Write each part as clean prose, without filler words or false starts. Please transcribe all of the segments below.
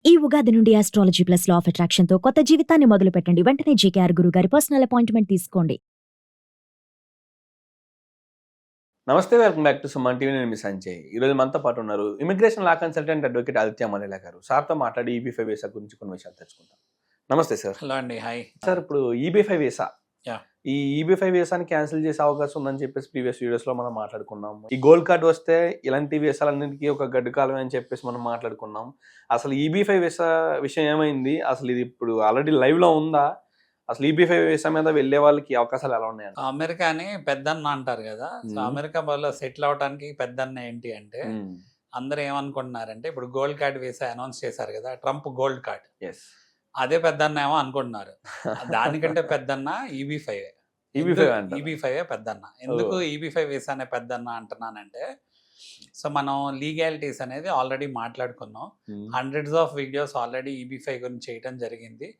ఈ ఉగాది నుండి astrology plus law of attraction తో కొత్త జీవితాన్ని మొదలు పెట్టండి. వెంటనే జేకేఆర్ గురువు గారి పర్సనల్ అపాయింట్మెంట్ తీసుకోండి. నమస్తే, welcome back to Suman TV. నేను మీ సంజయ్. ఈరోజు మనతో పాటు ఉన్నారు immigration law consultant advocate Aditya Manela గారు. సార్తో మాట్లాడి EB5 వీసా గురించి కొన్ని విషయాలు తెలుసుకుంటాం. నమస్తే సార్. హలో అండి. హాయ్ సార్, ఇప్పుడు EB5 వీసా, Yeah. ఈ EB5 వీసాని క్యాన్సిల్ చేసే అవకాశం ఉందని చెప్పేసి ప్రీవియస్ వీడియోస్ లో మనం మాట్లాడుకున్నాం. ఈ గోల్డ్ కార్డ్ వస్తే ఇలాంటి వీసాలన్నింటికీ ఒక గడ్డు కాలమే అని చెప్పేసి మనం మాట్లాడుకున్నాం. అసలు EB5 వీసా విషయం ఏమైంది? అసలు ఇది ఇప్పుడు ఆల్రెడీ లైవ్ లో ఉందా? అసలు EB5 వీసా మీద వెళ్ళే వాళ్ళకి అవకాశాలు ఎలా ఉన్నాయండి? అమెరికాని పెద్దన్న అంటారు కదా. సో అమెరికా వాళ్ళు సెటిల్ అవడానికి పెద్దన్న ఏంటి అంటే అందరూ ఏమనుకుంటున్నారంటే ఇప్పుడు గోల్డ్ కార్డ్ వీసా అనౌన్స్ చేశారు కదా, ట్రంప్ గోల్డ్ కార్డ్, ఎస్, అదే పెద్దన్న ఏమో అనుకుంటున్నారు. దానికంటే పెద్దన్న EB5. EB5 పెద్దన్న. ఎందుకు EB5 వీసానే పెద్దన్న అంటున్నానంటే, సో మనం లీగాలిటీస్ అనేది ఆల్రెడీ మాట్లాడుకున్నాం. Hundreds of videos already EB5 గురించి చేయడం జరిగింది.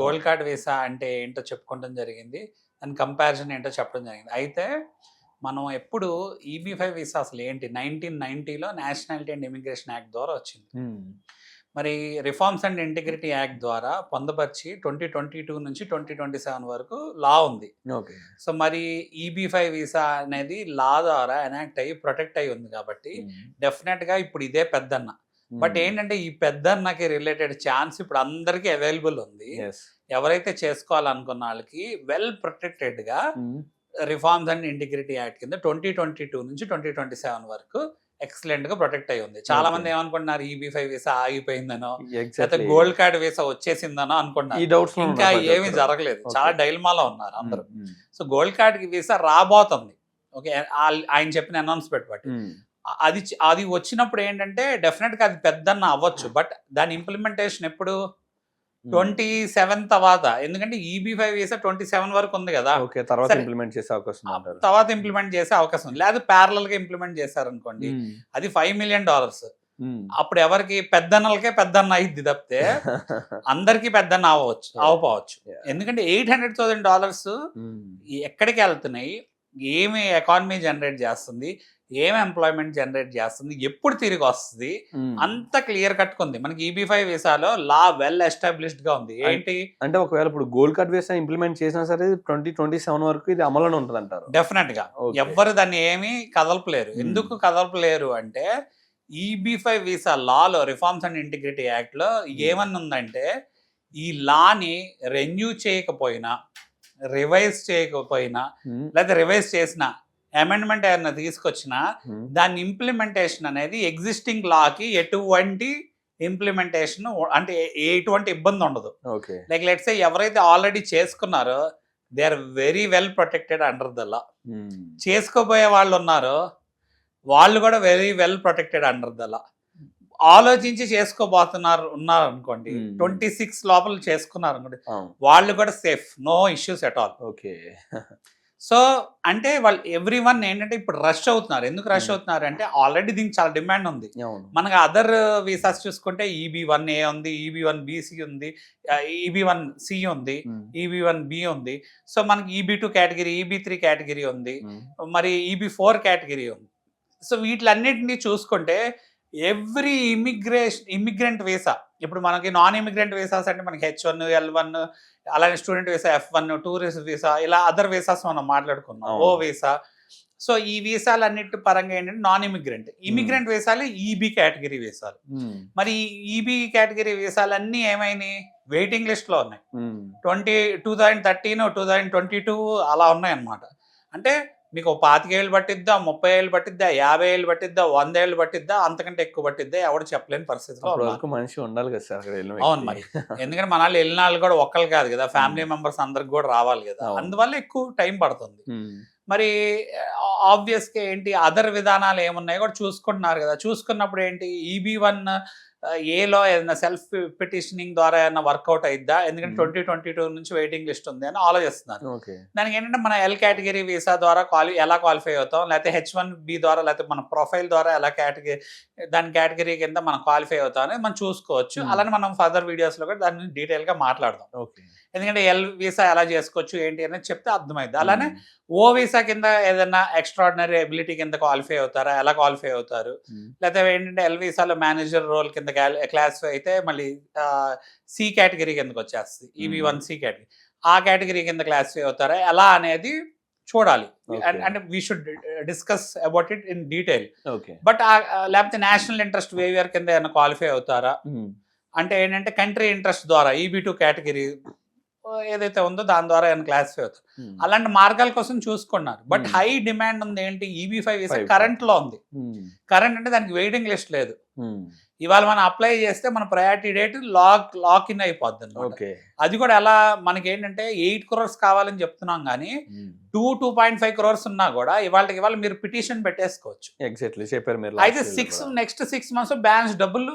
గోల్డ్ కార్డ్ వీసా అంటే ఏంటో చెప్పుకోవడం జరిగింది, దాని కంపారిజన్ ఏంటో చెప్పడం జరిగింది. అయితే మనం ఎప్పుడు EB5 వీసా అసలు ఏంటి, 1990లో నేషనాలిటీ అండ్ ఇమిగ్రేషన్ యాక్ట్ ద్వారా వచ్చింది. మరి రిఫార్మ్స్ అండ్ ఇంటిగ్రిటీ యాక్ట్ ద్వారా పొందపరిచి 2022 నుంచి 2027 వరకు లా ఉంది. సో మరి EB5 వీసా అనేది లా ద్వారా ఎనాక్ట్ అయ్యి ప్రొటెక్ట్ అయ్యి ఉంది కాబట్టి డెఫినెట్గా ఇప్పుడు ఇదే పెద్దన్న. బట్ ఏంటంటే ఈ పెద్దన్నకి రిలేటెడ్ ఛాన్స్ ఇప్పుడు అందరికీ అవైలబుల్ ఉంది. ఎవరైతే చేసుకోవాలనుకున్న వాళ్ళకి వెల్ ప్రొటెక్టెడ్గా రిఫార్మ్స్ అండ్ ఇంటిగ్రిటీ యాక్ట్ కింద 2022 నుంచి 2027 వరకు ఎక్సలెంట్ గా ప్రొటెక్ట్ అయి ఉంది. చాలా మంది ఏమనుకుంటున్నారు EB5 వీసా ఆగిపోయిందనో లేకపోతే గోల్డ్ కార్డ్ వీసా వచ్చేసిందనో అనుకుంటున్నారు. ఇంకా ఏమీ జరగలేదు. చాలా డైల్మాలో ఉన్నారు అందరూ. సో గోల్డ్ కార్డ్ వీసా రాబోతుంది. ఓకే, ఆయన చెప్పిన అనౌన్స్మెంట్ బట్టి అది వచ్చినప్పుడు ఏంటంటే డెఫినెట్ గా అది పెద్దన్న అవ్వచ్చు. బట్ దాని ఇంప్లిమెంటేషన్ ఎప్పుడు 27 తర్వాత, ఎందుకంటే EB5 వీసా 27 వరకు ఉంది కదా, తర్వాత ఇంప్లిమెంట్ చేసే అవకాశం ఉంది. లేదా ప్యారలల్ గా ఇంప్లిమెంట్ చేశారనుకోండి, అది $5 million. అప్పుడు ఎవరికి పెద్దన్నలకే పెద్దన్న అయింది తప్పితే అందరికి పెద్దన్న అవ్వకపోవచ్చు. ఎందుకంటే $800,000 ఎక్కడికి వెళ్తున్నాయి, ఏమి ఎకానమీ జనరేట్ చేస్తుంది, ఏమి ఎంప్లాయ్మెంట్ జనరేట్ చేస్తుంది, ఎప్పుడు తిరిగి వస్తుంది, అంత క్లియర్ కట్టుకుంది. మనకి EB5 వీసాలో లా వెల్ ఎస్టాబ్లిష్డ్ గా ఉంది. ఏంటి అంటే ఒకవేళ ఇప్పుడు గోల్డ్ కార్డ్ వీసా ఇంప్లిమెంట్ చేసినా సరే 2027 వరకు ఇది అమలులో ఉంటుంది అంటారు. డెఫినెట్ గా ఎవ్వరు దాన్ని ఏమీ కదలపలేరు. ఎందుకు కదలపలేరు అంటే EB5 visa Lalo reforms and integrity act లో ఏమన్నా ఉందంటే, ఈ లాని రెన్యూ చేయకపోయినా, రివైజ్ చేయకపోయినా, లేదా రివైజ్ చేసిన అమెండ్మెంట్ ఏమైనా తీసుకొచ్చినా దాని ఇంప్లిమెంటేషన్ అనేది ఎగ్జిస్టింగ్ లాకి ఎటువంటి ఇంప్లిమెంటేషన్ అంటే ఎటువంటి ఇబ్బంది ఉండదు. లైక్ లెట్స్ సే ఎవరైతే ఆల్రెడీ చేసుకున్నారో they are very well protected under the law. చేసుకోబోయే వాళ్ళు ఉన్నారో వాళ్ళు కూడా very well protected under the law. ఆలోచించి చేసుకోబోతున్నారు ఉన్నారు అనుకోండి, 26 లోపల చేసుకున్నారు అనుకోండి, వాళ్ళు కూడా safe, no issues at all. So అంటే వాళ్ళు ఎవ్రీవన్ ఏంటంటే ఇప్పుడు రష్ అవుతున్నారు. ఎందుకు రష్ అవుతున్నారు అంటే ఆల్రెడీ దీనికి చాలా డిమాండ్ ఉంది. మనకి అదర్ వీసాస్ చూసుకుంటే EB1A ఉంది, EB1BC ఉంది, EB1C ఉంది, EB1B ఉంది. సో మనకి EB2 కేటగిరీ, EB3 కేటగిరీ ఉంది, మరి EB4 కేటగిరీ ఉంది. సో వీటిలన్నిటిని చూసుకుంటే ఎవ్రీ ఇమిగ్రెంట్ వీసా, ఇప్పుడు మనకి నాన్ ఇమిగ్రెంట్ వీసాస్ అంటే మనకి H1, L1, అలానే student visa F1, tourist visa, ఇలా అదర్ వీసాస్ మనం మాట్లాడుకున్నాం, ఓ వీసా. సో ఈ వీసాలు అన్నిటి పరంగా ఏంటంటే నాన్ ఇమిగ్రెంట్ వీసాలు EB కేటగిరీ వీసాలు. మరి EB కేటగిరీ వీసాలు అన్నీ ఏమైనాయి, వెయిటింగ్ లిస్ట్ లో ఉన్నాయి. 2013, 2022 అలా ఉన్నాయి అన్నమాట. అంటే మీకు 25 ఏళ్ళు పట్టిద్దా, 30 ఏళ్ళు పట్టిద్దా, 50 ఏళ్ళు పట్టిద్దా, 100 ఏళ్ళు పట్టిద్దా, అంతకంటే ఎక్కువ పట్టిద్దా, ఎవరు చెప్పలేని పరిస్థితిలో మనిషి ఉండాలి కదా సార్. అవును మరి, ఎందుకంటే మన వాళ్ళు వెళ్ళిన వాళ్ళు కూడా ఒక్కరు కాదు కదా, ఫ్యామిలీ మెంబర్స్ అందరికి కూడా రావాలి కదా, అందువల్ల ఎక్కువ టైం పడుతుంది. మరి ఆబ్వియస్గా ఏంటి అదర్ విధానాలు ఏమున్నాయో కూడా చూసుకుంటున్నారు కదా. చూసుకున్నప్పుడు ఏంటి EB1 ఏలో ఏదైనా సెల్ఫ్ పిటిషనింగ్ ద్వారా ఏదైనా వర్కౌట్ అయిద్దా, ఎందుకంటే 2022 నుంచి వెయిటింగ్ లిస్ట్ ఉంది అని ఆలోచిస్తున్నారు. దానికి ఏంటంటే మన L కేటగిరీ వీసా ద్వారా ఎలా క్వాలిఫై అవుతాం, లేకపోతే H1B ద్వారా, లేకపోతే మన ప్రొఫైల్ ద్వారా ఎలా దాని కేటగిరీ కింద మనం క్వాలిఫై అవుతాం అనేది మనం చూసుకోవచ్చు. అలానే మనం ఫర్దర్ వీడియోస్లో కూడా దాన్ని డీటెయిల్గా మాట్లాడదాం. ఎందుకంటే ఎల్ వీసా ఎలా చేసుకోవచ్చు ఏంటి అనేది చెప్తే అర్థమైంది. అలానే ఓ వీసా కింద ఏదైనా ఎక్స్ట్రాడినరీ ఎబిలిటీ కింద క్వాలిఫై అవుతారా, ఎలా క్వాలిఫై అవుతారు, లేకపోతే ఏంటంటే ఎల్ వీసాలో మేనేజర్ రోల్ కింద క్లాసిఫై అయితే మళ్ళీ సి కేటగిరీ కిందకి వచ్చేస్తుంది. EB1 సి కేటగిరీ, ఆ కేటగిరీ కింద క్లాసిఫై అవుతారా ఎలా అనేది చూడాలి. అంటే we should discuss about it in detail. But లేకపోతే నేషనల్ ఇంట్రెస్ట్ వేవియర్ కింద ఏమైనా క్వాలిఫై అవుతారా అంటే ఏంటంటే కంట్రీ ఇంట్రెస్ట్ ద్వారా EB2 కేటగిరీ ఏదైతే ఉందో దాని ద్వారా ఏమైనా క్లాసిఫై అవుతారు. అలాంటి మార్గాల కోసం చూసుకున్నారు. బట్ హై డిమాండ్ ఉంది ఏంటి, EB5 వీసా కరెంట్ లో ఉంది. కరెంట్ అంటే దానికి వెయిటింగ్ లిస్ట్ లేదు. ఇవాళ మనం అప్లై చేస్తే మన ప్రయారిటీ డేట్ లాక్ ఇన్ అయిపోద్ది అన్నమాట. అది కూడా ఎలా, మనకి ఏంటంటే 8 crores కావాలని చెప్తున్నాం కానీ 2.5 crores ఉన్నా కూడా ఇవాళ మీరు పిటిషన్ పెట్టేసుకోవచ్చు. ఎగ్జాక్ట్లీ చెప్పారు మీరు. అయితే నెక్స్ట్ 6 months బ్యాలెన్స్ డబ్బులు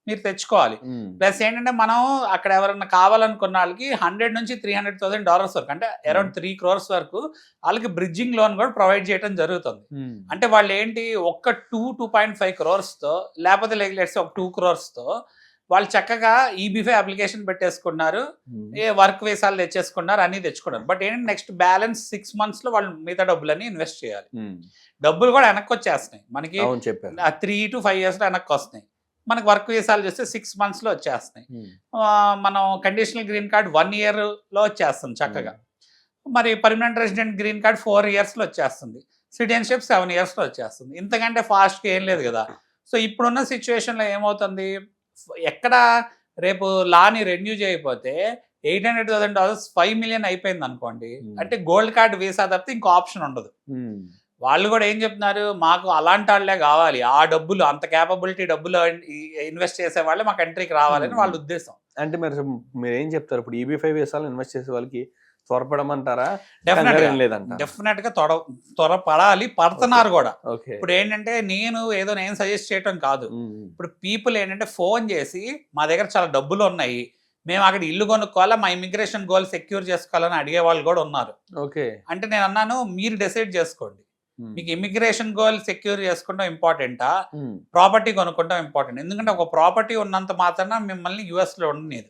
మీరు తెచ్చుకోవాలి. ప్లస్ ఏంటంటే మనం అక్కడ ఎవరైనా కావాలనుకున్న వాళ్ళకి $100,000 నుంచి $300,000 వరకు, అంటే అరౌండ్ 3 crores వరకు వాళ్ళకి బ్రిడ్జింగ్ లోన్ కూడా ప్రొవైడ్ చేయడం జరుగుతుంది. అంటే వాళ్ళు ఏంటి ఒక్క 2.5 crores తో లేకపోతే లెట్స్ ఒక 2 crores తో వాళ్ళు చక్కగా EB5 అప్లికేషన్ పెట్టేసుకున్నారు, ఏ వర్క్ వీసాలు తెచ్చేసుకున్నారు, అన్ని తెచ్చుకున్నారు. బట్ ఏంటంటే నెక్స్ట్ బ్యాలెన్స్ 6 months లో వాళ్ళు మిగతా డబ్బులని ఇన్వెస్ట్ చేయాలి. డబ్బులు కూడా వెనక్కి వచ్చేస్తున్నాయి మనకి, 3 to 5 years లో వెనక్కి వస్తున్నాయి. మనకు వర్క్ వీసాలు చేస్తే 6 months లో వచ్చేస్తున్నాయి. మనం కండిషనల్ గ్రీన్ కార్డ్ 1 year లో వచ్చేస్తుంది చక్కగా. మరి permanent resident green card 4 years లో వచ్చేస్తుంది. సిటిజన్షిప్ 7 years లో వచ్చేస్తుంది. ఇంతకంటే ఫాస్ట్గా ఏం లేదు కదా. సో ఇప్పుడున్న సిచ్యువేషన్లో ఏమవుతుంది, ఎక్కడ రేపు లాని రెన్యూ చేయకపోతే $800,000 $5 million అయిపోయింది అనుకోండి, అంటే గోల్డ్ కార్డ్ వీసా తప్పితే ఇంకో ఆప్షన్ ఉండదు. వాళ్ళు కూడా ఏం చెప్తున్నారు, మాకు అలాంటి వాళ్ళే కావాలి, ఆ డబ్బులు అంత క్యాపబిలిటీ డబ్బులు ఇన్వెస్ట్ చేసే వాళ్ళే మా కంట్రీకి రావాలని వాళ్ళ ఉద్దేశం. అంటే మీరు ఏం చెప్తారు ఇప్పుడు EB5 వీసాలు ఇన్వెస్ట్ చేసే వాళ్ళకి త్వరపడమంటారా? డెఫినెట్ గా త్వరపడాలి, పడుతున్నారు కూడా. ఇప్పుడు ఏంటంటే నేను సజెస్ట్ చేయటం కాదు, ఇప్పుడు పీపుల్ ఏంటంటే ఫోన్ చేసి మా దగ్గర చాలా డబ్బులు ఉన్నాయి, మేము అక్కడ ఇల్లు కొనుక్కోవాలా, మా ఇమిగ్రేషన్ గోల్ సెక్యూర్ చేసుకోవాలని అడిగే వాళ్ళు కూడా ఉన్నారు. అంటే నేను అన్నాను, మీరు డిసైడ్ చేసుకోండి, మీకు ఇమిగ్రేషన్ గోల్ సెక్యూర్ చేసుకోవడం ఇంపార్టెంటా, ప్రాపర్టీ కొనుక్కోవడం ఇంపార్టెంట్. ఎందుకంటే ఒక ప్రాపర్టీ ఉన్నంత మాత్రాన మిమ్మల్ని US లో ఉండలేదు.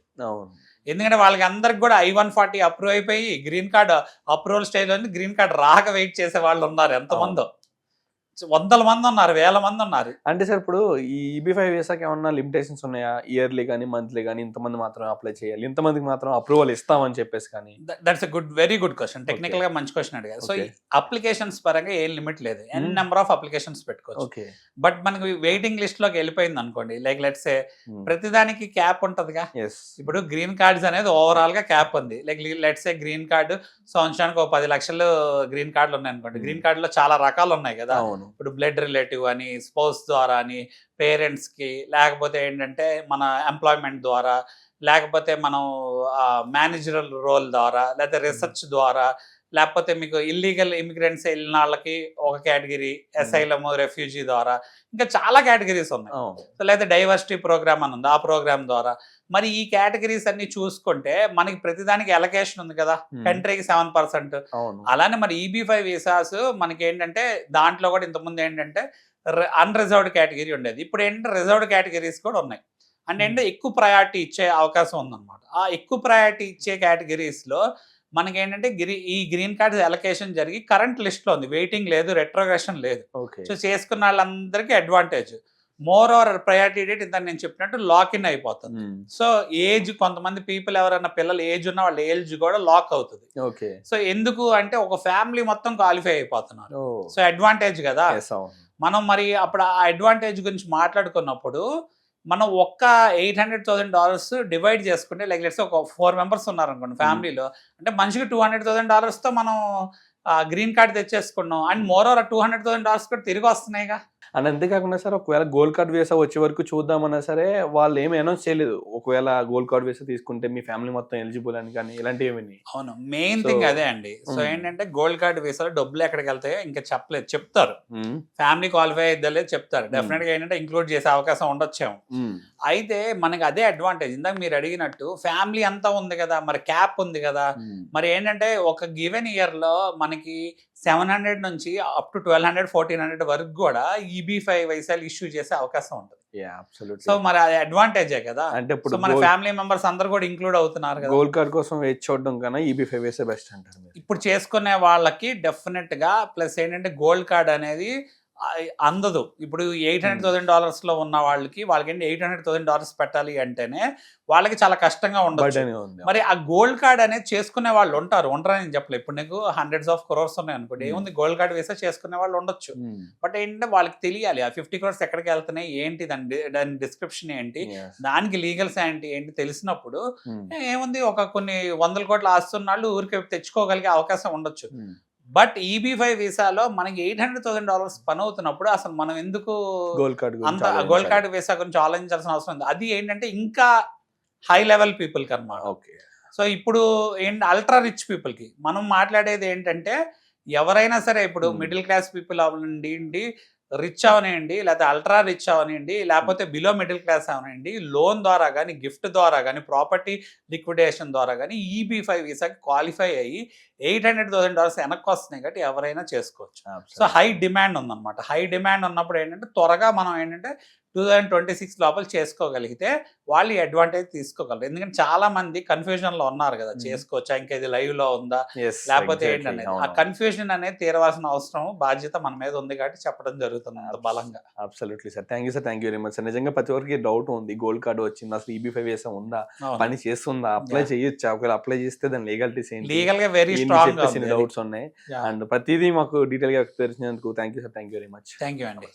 ఎందుకంటే వాళ్ళకి అందరికి కూడా I-140 అప్రూవ్ అయిపోయి గ్రీన్ కార్డ్ అప్రూవల్ స్టేజ్ లో గ్రీన్ కార్డ్ రాక వెయిట్ చేసే వాళ్ళు ఉన్నారు. ఎంతమందో, వందల మంది ఉన్నారు, వేల మంది ఉన్నారు. అంటే సార్ ఇప్పుడు ఈ EB5 వీసాకి ఏమన్నా లిమిటేషన్స్ ఉన్నాయా? ఇయర్లీ కానీ మంత్లీ కానీ ఇంతమంది మాత్రం అప్లై చేయాలి, ఇంతమందికి మాత్రం అప్రూవల్ ఇస్తామని చెప్పేసి కానీ? That's very good question, technical గా మంచి క్వశ్చన్ అడిగారు. సో అప్లికేషన్స్ పరంగా ఏం లిమిట్ లేదు, N నెంబర్ ఆఫ్ అప్లికేషన్స్ పెట్టుకోవచ్చు. బట్ మనకి వెయిటింగ్ లిస్ట్ లోకి వెళ్ళిపోయింది అనుకోండి, లైక్ లెట్స్ సే ప్రతిదానికి క్యాప్ ఉంటదిగా. ఇప్పుడు గ్రీన్ కార్డ్స్ అనేది ఓవరాల్ గా క్యాప్ ఉంది. Like let's say green card సంవత్సరానికి 10 లక్షలు గ్రీన్ కార్డులు ఉన్నాయి అనుకోండి. గ్రీన్ కార్డులో చాలా రకాలు ఉన్నాయి కదా. ఇప్పుడు బ్లడ్ రిలేటివ్ అని, స్పౌస్ ద్వారా అని, పేరెంట్స్ కి, లేకపోతే ఏంటంటే మన ఎంప్లాయ్మెంట్ ద్వారా, లేకపోతే మనం మేనేజరల్ రోల్ ద్వారా, లేకపోతే రీసెర్చ్ ద్వారా, లేకపోతే మీకు ఇల్లీగల్ ఇమిగ్రెంట్స్ వెళ్ళిన వాళ్ళకి ఒక కేటగిరీ, అసైలమ్ రెఫ్యూజీ ద్వారా, ఇంకా చాలా కేటగిరీస్ ఉన్నాయి. సో లేకపోతే డైవర్సిటీ ప్రోగ్రామ్ అని ఉంది, ఆ ప్రోగ్రామ్ ద్వారా. మరి ఈ కేటగిరీస్ అన్ని చూసుకుంటే మనకి ప్రతిదానికి ఎలకేషన్ ఉంది కదా, కంట్రీకి 7%. అలానే మరి EB5 వీసాస్ మనకి ఏంటంటే దాంట్లో కూడా ఇంతకుముందు ఏంటంటే అన్రిజర్వ్డ్ కేటగిరీ ఉండేది, ఇప్పుడు ఏంటంటే రిజర్వ్డ్ కేటగిరీస్ కూడా ఉన్నాయి. అంటే ఏంటంటే ఎక్కువ ప్రయారిటీ ఇచ్చే అవకాశం ఉందన్నమాట. ఆ ఎక్కువ ప్రయారిటీ ఇచ్చే కేటగిరీస్లో మనకి ఏంటంటే ఈ గ్రీన్ కార్డ్ ఎలకేషన్ జరిగి కరెంట్ లిస్ట్ లో ఉంది, వెయిటింగ్ లేదు, రెట్రోగ్రెషన్ లేదు. సో చేసుకున్న వాళ్ళందరికీ advantage. More over priority date ఇంత నేను చెప్పినట్టు లాక్ ఇన్ అయిపోతుంది. సో ఏజ్, కొంతమంది పీపుల్ ఎవరైనా పిల్లలు ఏజ్ ఉన్న వాళ్ళ ఏజ్ కూడా లాక్ అవుతుంది. సో ఎందుకు అంటే ఒక ఫ్యామిలీ మొత్తం క్వాలిఫై అయిపోతున్నారు. సో అడ్వాంటేజ్ కదా. మనం మరి అప్పుడు ఆ అడ్వాంటేజ్ గురించి మాట్లాడుకున్నప్పుడు మనం ఒక్క $800,000 డివైడ్ చేసుకుంటే, లైక్ లెట్స్ ఒక 4 members ఉన్నారు అనుకోండి ఫ్యామిలీలో, అంటే మనిషికి $200,000 తో మనం గ్రీన్ కార్డ్ తెచ్చేసుకున్నాం. అండ్ మోర్ ఓవర్ $200,000 కూడా తిరిగి వస్తున్నాయిగా. అండ్ అంతేకాకుండా సార్ ఒకవేళ గోల్డ్ కార్డ్ వీసా వచ్చే వరకు చూద్దామన్నా సరే వాళ్ళు ఏమి అనౌన్స్ చేయలేదు, ఒకవేళ గోల్డ్ కార్డ్ వీసా తీసుకుంటే మీ ఫ్యామిలీ మొత్తం ఎలిజిబుల్ అని కానీ ఇలాంటివి ఏమి? అవును, మెయిన్ థింగ్ అదే అండి. సో ఏంటంటే గోల్డ్ కార్డ్ వీసాలో డబ్బులు ఎక్కడికి వెళ్తాయో ఇంకా చెప్పలేదు, చెప్తారు. ఫ్యామిలీ క్వాలిఫై అయితే చెప్తారు. డెఫినెట్ గా ఏంటంటే ఇంక్లూడ్ చేసే అవకాశం ఉండొచ్చేమో. అయితే మనకి అదే అడ్వాంటేజ్, ఇందాక మీరు అడిగినట్టు ఫ్యామిలీ అంతా ఉంది కదా, మరి క్యాప్ ఉంది కదా. మరి ఏంటంటే ఒక గివెన్ ఇయర్ లో మనకి 700 నుంచి అప్ టు 1200, 1400 వరకు కూడా EB5 వీసాలు ఇష్యూ చేసే అవకాశం ఉంటుంది. సో మరి అది అడ్వాంటేజే కదా. అంటే ఇప్పుడు మన ఫ్యామిలీ మెంబర్స్ అందరు కూడా ఇంక్లూడ్ అవుతున్నారు కదా. గోల్డ్ కార్డ్ కోసం వెయిట్ చూడడం కన్నా EB5 వీసా బెస్ట్ అంటారు ఇప్పుడు చేసుకునే వాళ్ళకి డెఫినెట్ గా. ప్లస్ ఏంటంటే గోల్డ్ కార్డ్ అనేది అందదు. ఇప్పుడు $800,000 లో ఉన్న వాళ్ళకి ఏంటి $800,000 పెట్టాలి అంటేనే వాళ్ళకి చాలా కష్టంగా ఉండదు. బర్డెన్ ఉంది. మరి ఆ గోల్డ్ కార్డ్ అనేది చేసుకునే వాళ్ళు ఉండరని నేను చెప్పలేదు. ఇప్పుడు నీకు హండ్రెడ్స్ ఆఫ్ క్రోర్స్ ఉన్నాయి అనుకోండి, ఏముంది గోల్డ్ కార్డ్ వేసా చేసుకునే వాళ్ళు ఉండొచ్చు. బట్ ఏంటంటే వాళ్ళకి తెలియాలి ఆ 50 crores ఎక్కడికి వెళ్తున్నాయి ఏంటి, దాని డిస్క్రిప్షన్ ఏంటి, దానికి లీగల్ శాంటీ ఏంటి తెలిసినప్పుడు ఏముంది, ఒక కొన్ని 100 కోట్ల ఆస్తున్న వాళ్ళు ఊరికి తెచ్చుకోగలిగే అవకాశం ఉండొచ్చు. బట్ EB-5 వీసాలో మనకి $800,000 పని అవుతున్నప్పుడు అసలు మనం ఎందుకు గోల్డ్ కార్డ్ వీసా గురించి ఆలోచించాల్సిన అవసరం ఉంది. అది ఏంటంటే ఇంకా హై లెవెల్ పీపుల్ కి అన్నమాట. సో ఇప్పుడు ఏంటి, అల్ట్రా రిచ్ పీపుల్ కి మనం మాట్లాడేది ఏంటంటే, ఎవరైనా సరే ఇప్పుడు మిడిల్ క్లాస్ పీపుల్ అవనండి, రిచ్ అవనండి, లేకపోతే అల్ట్రా రిచ్ అవనండి, లేకపోతే బిలో మిడిల్ క్లాస్ అవనండి, లోన్ ద్వారా కానీ, గిఫ్ట్ ద్వారా కానీ, ప్రాపర్టీ లిక్విడేషన్ ద్వారా కానీ EB-5 వీసాకి క్వాలిఫై అయ్యి $800,000 వెనక్కి వస్తున్నాయి కాబట్టి ఎవరైనా చేసుకోవచ్చు. సో హై డిమాండ్ ఉందన్నమాట. హై డిమాండ్ ఉన్నప్పుడు ఏంటంటే త్వరగా మనం ఏంటంటే 2026 లోపల చేసుకోగలిగితే వాళ్ళు అడ్వాంటేజ్ తీసుకోగలరు. ఎందుకంటే చాలా మంది కన్ఫ్యూజన్ లో ఉన్నారు కదా, చేసుకోవచ్చా, ఇంకా ఇది లైవ్ లో ఉందా, లేకపోతే ఏంటనేది. ఆ కన్ఫ్యూజన్ అనేది తీరవలసిన అవసరం, బాధ్యత మన మీద ఉంది కాబట్టి చెప్పడం జరుగుతుంది అంత బలంగా. Absolutely sir, thank you sir, thank you very much sir. నిజంగా ప్రతి ఒక్కరికి డౌట్ ఉంది, గోల్డ్ కార్డు వచ్చింది, అసలు EB-5 వీసా ఉందా, పని చేస్తుందా, అప్లై చేయొచ్చా, ఒకవేళ అప్లై చేస్తే దాని లీగాలిటీస్ ఏంటి, లీగల్ గా వెరీ స్ట్రాంగ్ డౌట్స్ ఉన్నాయి. అండ్ ప్రతిదీ మాకు డీటెయిల్ గా తెలిసినందుకు thank you sir, thank you very much. Thank you అండి.